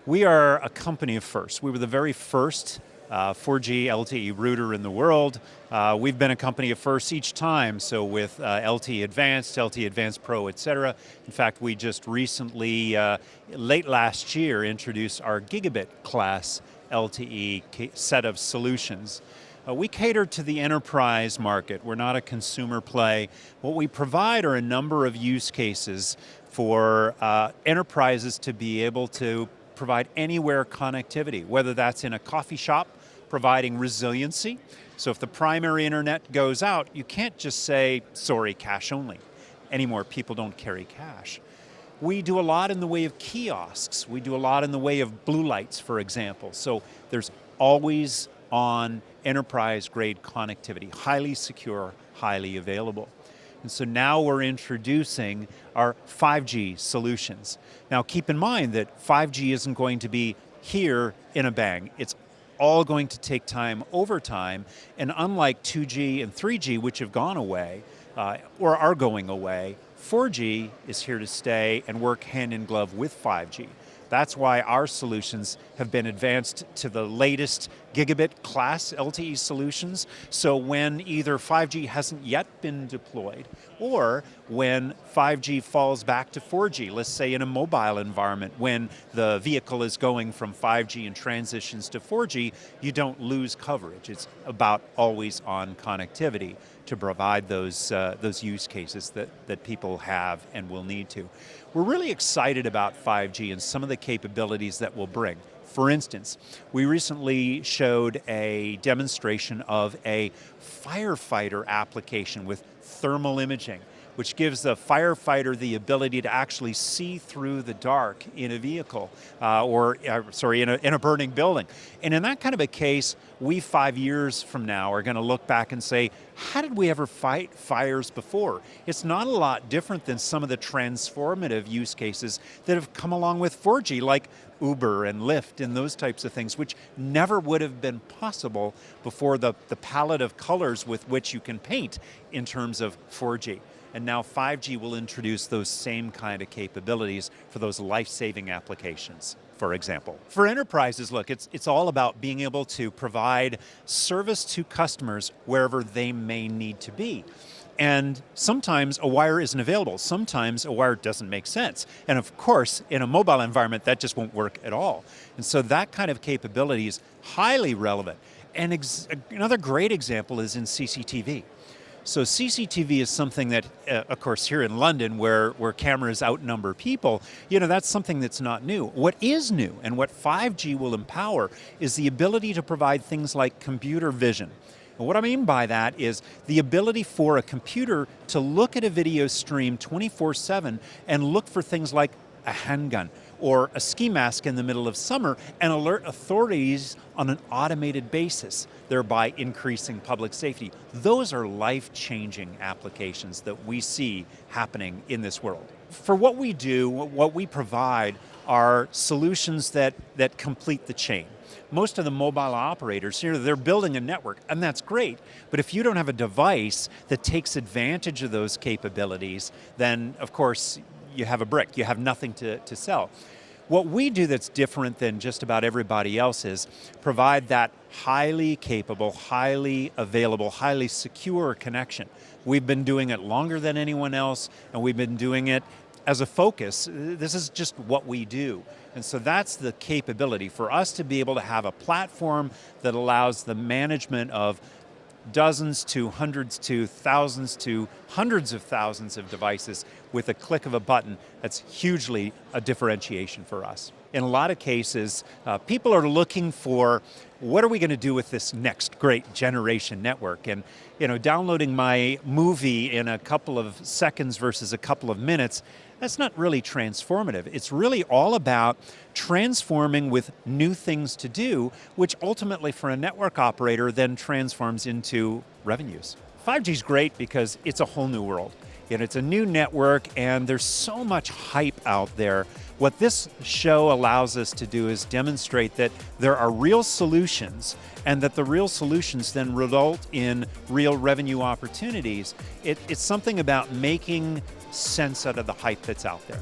We are a company of firsts. We were the very first 4G LTE router in the world. We've been a company of firsts each time, so with LTE Advanced Pro, et cetera. In fact, we just recently, late last year, introduced our gigabit class LTE set of solutions. We cater to the enterprise market. We're not a consumer play. What we provide are a number of use cases for enterprises to be able to provide anywhere connectivity, whether that's in a coffee shop, providing resiliency. So if the primary internet goes out, you can't just say, sorry, cash only. Anymore, people don't carry cash. We do a lot in the way of kiosks. We do a lot in the way of blue lights, for example. So there's always on enterprise-grade connectivity, highly secure, highly available. And so now we're introducing our 5G solutions. Now keep in mind that 5G isn't going to be here in a bang. It's all going to take time over time, and unlike 2G and 3G, which have gone away, or are going away, 4G is here to stay and work hand in glove with 5G. That's why our solutions have been advanced to the latest gigabit class LTE solutions. So when either 5G hasn't yet been deployed, or when 5G falls back to 4G, let's say in a mobile environment, when the vehicle is going from 5G and transitions to 4G, you don't lose coverage. It's about always on connectivity to provide those use cases that people have and will need to. We're really excited about 5G and some of the capabilities that we'll bring. For instance, we recently showed a demonstration of a firefighter application with thermal imaging, which gives the firefighter the ability to actually see through the dark in a vehicle, in a burning building. And in that kind of a case, we 5 years from now are going to look back and say, how did we ever fight fires before? It's not a lot different than some of the transformative use cases that have come along with 4G, like Uber and Lyft and those types of things, which never would have been possible before the palette of colors with which you can paint in terms of 4G. And now 5G will introduce those same kind of capabilities for those life-saving applications, for example. For enterprises, look, it's all about being able to provide service to customers wherever they may need to be. And sometimes a wire isn't available. Sometimes a wire doesn't make sense. And of course, in a mobile environment, that just won't work at all. And so that kind of capability is highly relevant. And another great example is in CCTV. So CCTV is something that, of course, here in London, where cameras outnumber people, that's something that's not new. What is new, and what 5G will empower, is the ability to provide things like computer vision. And what I mean by that is the ability for a computer to look at a video stream 24/7 and look for things like a handgun or a ski mask in the middle of summer and alert authorities on an automated basis, thereby increasing public safety. Those are life-changing applications that we see happening in this world. For what we do, what we provide are solutions that complete the chain. Most of the mobile operators, they're building a network, and that's great, but if you don't have a device that takes advantage of those capabilities, then of course you have a brick, you have nothing to sell. What we do that's different than just about everybody else is provide that highly capable, highly available, highly secure connection. We've been doing it longer than anyone else, and we've been doing it as a focus. This is just what we do. And so that's the capability for us to be able to have a platform that allows the management of dozens to hundreds to thousands to hundreds of thousands of devices with a click of a button. That's hugely a differentiation for us. In a lot of cases, people are looking for, what are we going to do with this next great generation network? And downloading my movie in a couple of seconds versus a couple of minutes, that's not really transformative. It's really all about transforming with new things to do, which ultimately for a network operator then transforms into revenues. 5G is great because it's a whole new world. It's a new network, and there's so much hype out there. What this show allows us to do is demonstrate that there are real solutions, and that the real solutions then result in real revenue opportunities. It's something about making sense out of the hype that's out there.